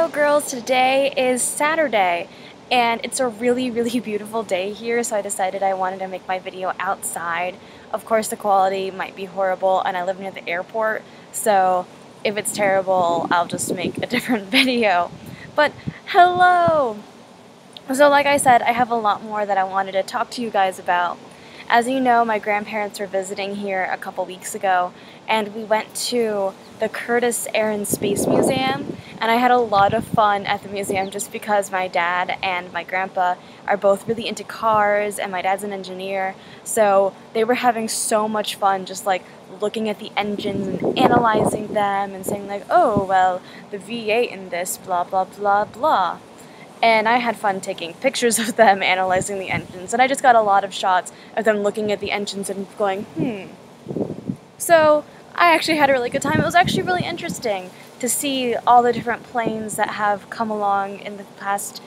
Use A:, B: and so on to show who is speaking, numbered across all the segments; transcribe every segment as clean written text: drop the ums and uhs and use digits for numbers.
A: Hello girls, today is Saturday and it's a really beautiful day here, so I decided I wanted to make my video outside. Of course the quality might be horrible and I live near the airport, so if it's terrible I'll just make a different video. But hello! So like I said, I have a lot more that I wanted to talk to you guys about. As you know, my grandparents were visiting here a couple weeks ago, and we went to the Curtiss Air and Space Museum, and I had a lot of fun at the museum just because my dad and my grandpa are both really into cars, and my dad's an engineer, so they were having so much fun just like looking at the engines and analyzing them and saying like, oh, well, the V8 in this, blah, blah, blah, blah. And I had fun taking pictures of them analyzing the engines, and I just got a lot of shots of them looking at the engines and going, So I actually had a really good time. It was actually really interesting to see all the different planes that have come along in the past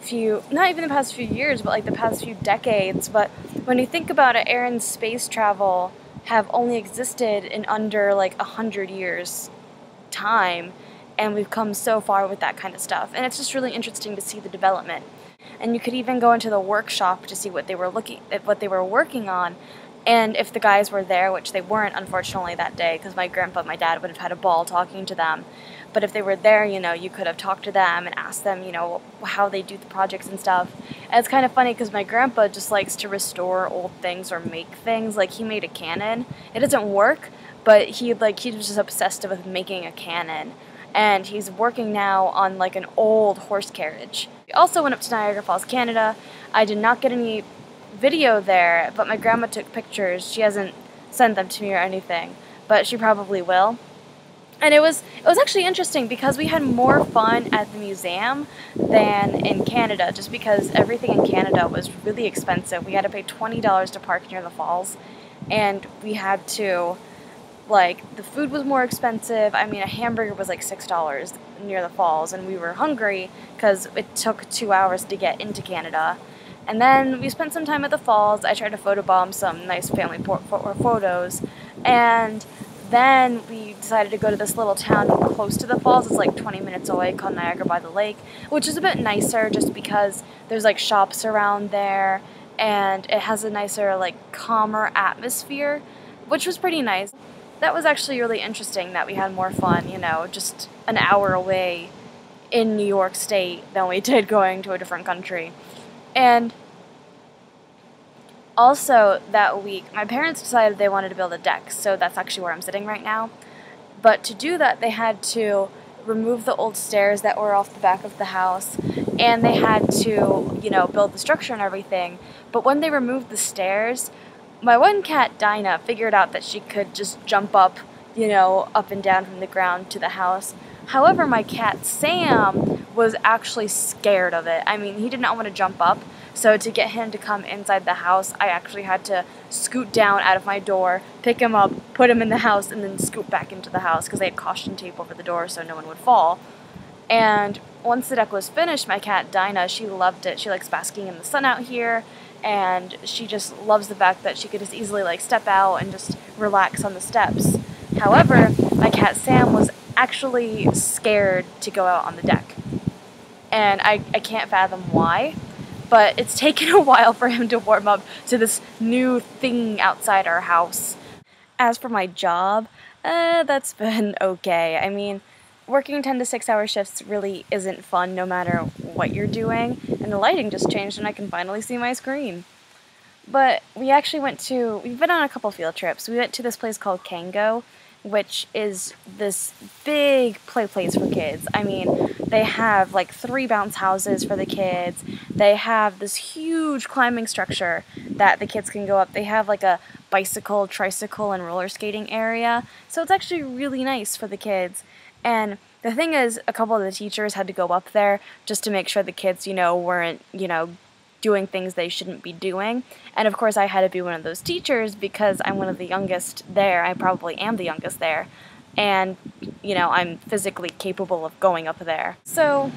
A: few, not even the past few years, but like the past few decades. But when you think about it, air and space travel have only existed in under like 100 years time. And we've come so far with that kind of stuff. And it's just really interesting to see the development. And you could even go into the workshop to see what they were working on. And if the guys were there, which they weren't unfortunately that day, because my grandpa and my dad would have had a ball talking to them. But if they were there, you know, you could have talked to them and asked them, you know, how they do the projects and stuff. And it's kind of funny because my grandpa just likes to restore old things or make things. Like he made a cannon. It doesn't work, but he was just obsessed with making a cannon. And he's working now on like an old horse carriage. We also went up to Niagara Falls, Canada. I did not get any video there, but my grandma took pictures. She hasn't sent them to me or anything, but she probably will. And it was actually interesting because we had more fun at the museum than in Canada, just because everything in Canada was really expensive. We had to pay $20 to park near the falls, and we had to, like, the food was more expensive. I mean, a hamburger was like $6 near the falls, and we were hungry because it took 2 hours to get into Canada. And then we spent some time at the falls. I tried to photobomb some nice family photos, and then we decided to go to this little town close to the falls. It's like 20 minutes away, called Niagara by the Lake, which is a bit nicer just because there's like shops around there, and it has a nicer, like, calmer atmosphere, which was pretty nice. That was actually really interesting that we had more fun, you know, just an hour away in New York State than we did going to a different country. And also that week, my parents decided they wanted to build a deck, so that's actually where I'm sitting right now. But to do that, they had to remove the old stairs that were off the back of the house, and they had to, you know, build the structure and everything. But when they removed the stairs, my one cat, Dinah, figured out that she could just jump up, you know, up and down from the ground to the house. However, my cat, Sam, was actually scared of it. I mean, he did not want to jump up, so to get him to come inside the house, I actually had to scoot down out of my door, pick him up, put him in the house, and then scoot back into the house because they had caution tape over the door so no one would fall. And once the deck was finished, my cat, Dinah, she loved it. She likes basking in the sun out here, and she just loves the fact that she could just easily like step out and just relax on the steps. However, my cat Sam was actually scared to go out on the deck. And I can't fathom why, but it's taken a while for him to warm up to this new thing outside our house. As for my job, that's been okay. I mean, working 10 to 6 hour shifts really isn't fun no matter what you're doing, and the lighting just changed and I can finally see my screen. But we actually we've been on a couple field trips. We went to this place called Kango, which is this big play place for kids. I mean, they have like 3 bounce houses for the kids. They have this huge climbing structure that the kids can go up. They have like a bicycle, tricycle, and roller skating area. So it's actually really nice for the kids. And the thing is, a couple of the teachers had to go up there just to make sure the kids, you know, weren't, you know, doing things they shouldn't be doing. And of course I had to be one of those teachers because I'm one of the youngest there. I probably am the youngest there. And, you know, I'm physically capable of going up there. So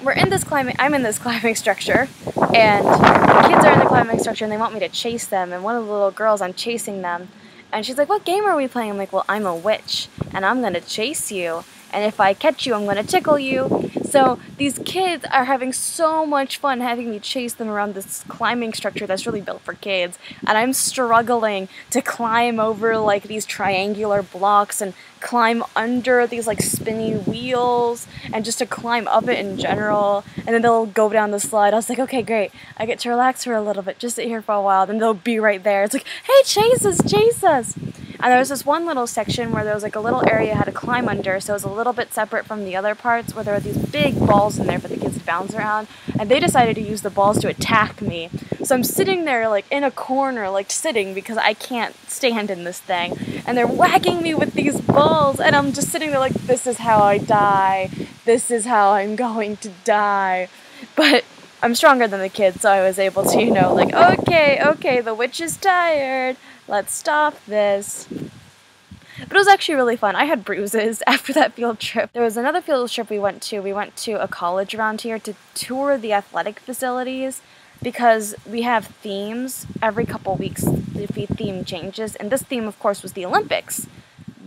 A: I'm in this climbing structure, and the kids are in the climbing structure and they want me to chase them, and one of the little girls, I'm chasing them, and she's like, what game are we playing? I'm like, well, I'm a witch and I'm gonna chase you. and if I catch you, I'm gonna tickle you. So these kids are having so much fun having me chase them around this climbing structure that's really built for kids, and I'm struggling to climb over like these triangular blocks and climb under these like spinny wheels and just to climb up it in general. And then they'll go down the slide. I was like, okay, great, I get to relax for a little bit, just sit here for a while. Then they'll be right there. It's like, hey, chase us, chase us. And there was this one little section where there was like a little area I had to climb under, so it was a little bit separate from the other parts where there were these big balls in there for the kids to bounce around, and they decided to use the balls to attack me. So I'm sitting there like in a corner, like sitting because I can't stand in this thing, and they're whacking me with these balls, and I'm just sitting there like, this is how I die. This is how I'm going to die. But I'm stronger than the kids, so I was able to, you know, like, okay, the witch is tired. Let's stop this. But it was actually really fun. I had bruises after that field trip. There was another field trip we went to. We went to a college around here to tour the athletic facilities because we have themes. Every couple weeks the theme changes, and this theme, of course, was the Olympics.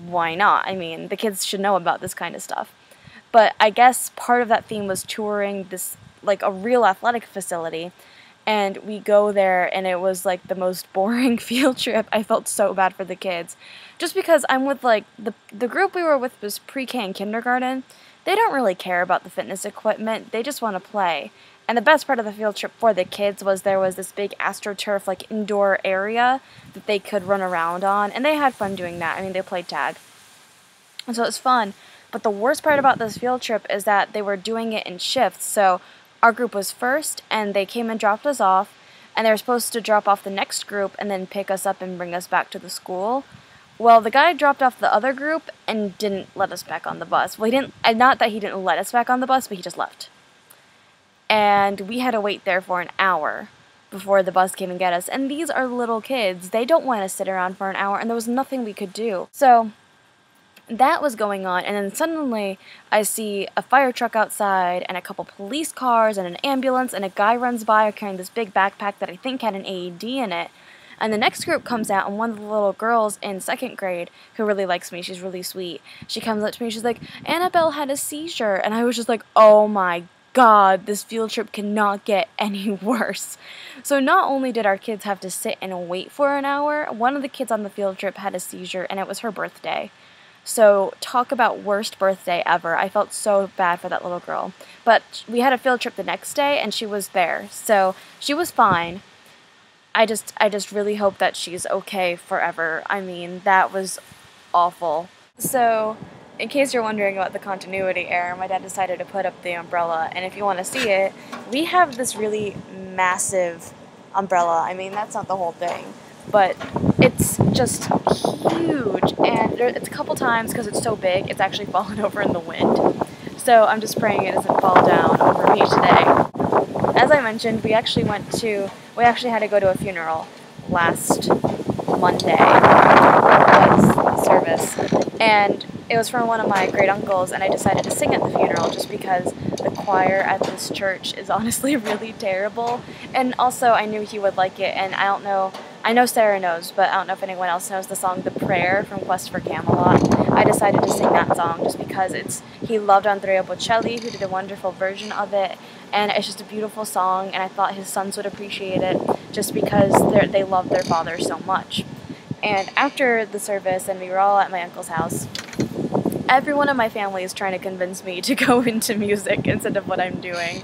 A: Why not? I mean, the kids should know about this kind of stuff. But I guess part of that theme was touring this, like, a real athletic facility. And we go there, and it was, like, the most boring field trip. I felt so bad for the kids. Just because I'm with, like, the group we were with was pre-K and kindergarten. They don't really care about the fitness equipment. They just want to play. And the best part of the field trip for the kids was there was this big AstroTurf, like, indoor area that they could run around on. And they had fun doing that. I mean, they played tag. And so it was fun. But the worst part about this field trip is that they were doing it in shifts. So our group was first, and they came and dropped us off, and they were supposed to drop off the next group and then pick us up and bring us back to the school. Well, the guy dropped off the other group and didn't let us back on the bus. Well, he didn't, not that he didn't let us back on the bus, but he just left. And we had to wait there for an hour before the bus came and get us. And these are little kids. They don't want to sit around for an hour, and there was nothing we could do. So that was going on, and then suddenly I see a fire truck outside and a couple police cars and an ambulance, and a guy runs by carrying this big backpack that I think had an AED in it. And the next group comes out, and one of the little girls in 2nd grade, who really likes me, she's really sweet, she comes up to me, she's like, Annabelle had a seizure. And I was just like, oh my God, this field trip cannot get any worse. So not only did our kids have to sit and wait for an hour, one of the kids on the field trip had a seizure, and it was her birthday. So talk about worst birthday ever. I felt so bad for that little girl. But we had a field trip the next day, and she was there. So she was fine. I just really hope that she's okay forever. I mean, that was awful. So, in case you're wondering about the continuity error, my dad decided to put up the umbrella. And if you want to see it, we have this really massive umbrella. I mean, that's not the whole thing, but it's just huge, and it's a couple times, because it's so big, it's actually fallen over in the wind. So I'm just praying it doesn't fall down over me today. As I mentioned, we actually had to go to a funeral last Monday. It was service, and it was from one of my great uncles, and I decided to sing at the funeral just because the choir at this church is honestly really terrible. And also I knew he would like it, and I know Sarah knows, but I don't know if anyone else knows the song The Prayer from Quest for Camelot. I decided to sing that song just because he loved Andrea Bocelli, who did a wonderful version of it, and it's just a beautiful song, and I thought his sons would appreciate it just because they love their father so much. And after the service, and we were all at my uncle's house, everyone in my family is trying to convince me to go into music instead of what I'm doing.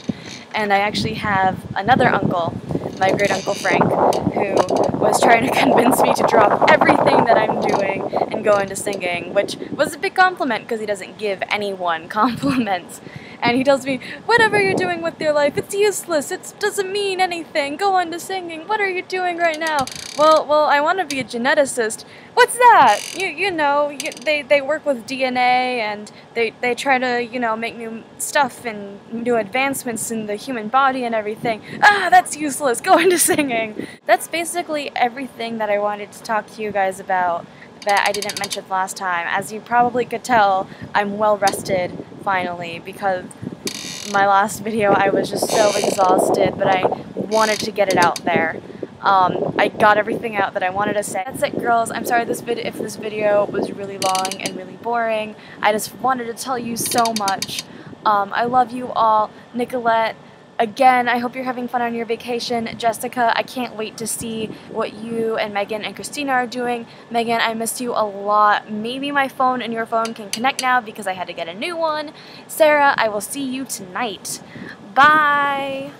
A: And I actually have another uncle, my great uncle Frank, who was trying to convince me to drop everything that I'm doing and go into singing, which was a big compliment because he doesn't give anyone compliments. And he tells me, whatever you're doing with your life, it's useless, it doesn't mean anything, go on to singing, what are you doing right now? Well, I want to be a geneticist. What's that? They work with DNA, and they try to, make new stuff and new advancements in the human body and everything. Ah, that's useless, go into singing. That's basically everything that I wanted to talk to you guys about that I didn't mention last time. As you probably could tell, I'm well rested finally, because my last video I was just so exhausted, but I wanted to get it out there. I got everything out that I wanted to say. That's it, girls. I'm sorry if this video was really long and really boring. I just wanted to tell you so much. I love you all. Nicolette, again, I hope you're having fun on your vacation. Jessica, I can't wait to see what you and Megan and Christina are doing. Megan, I missed you a lot. Maybe my phone and your phone can connect now because I had to get a new one. Sarah, I will see you tonight. Bye!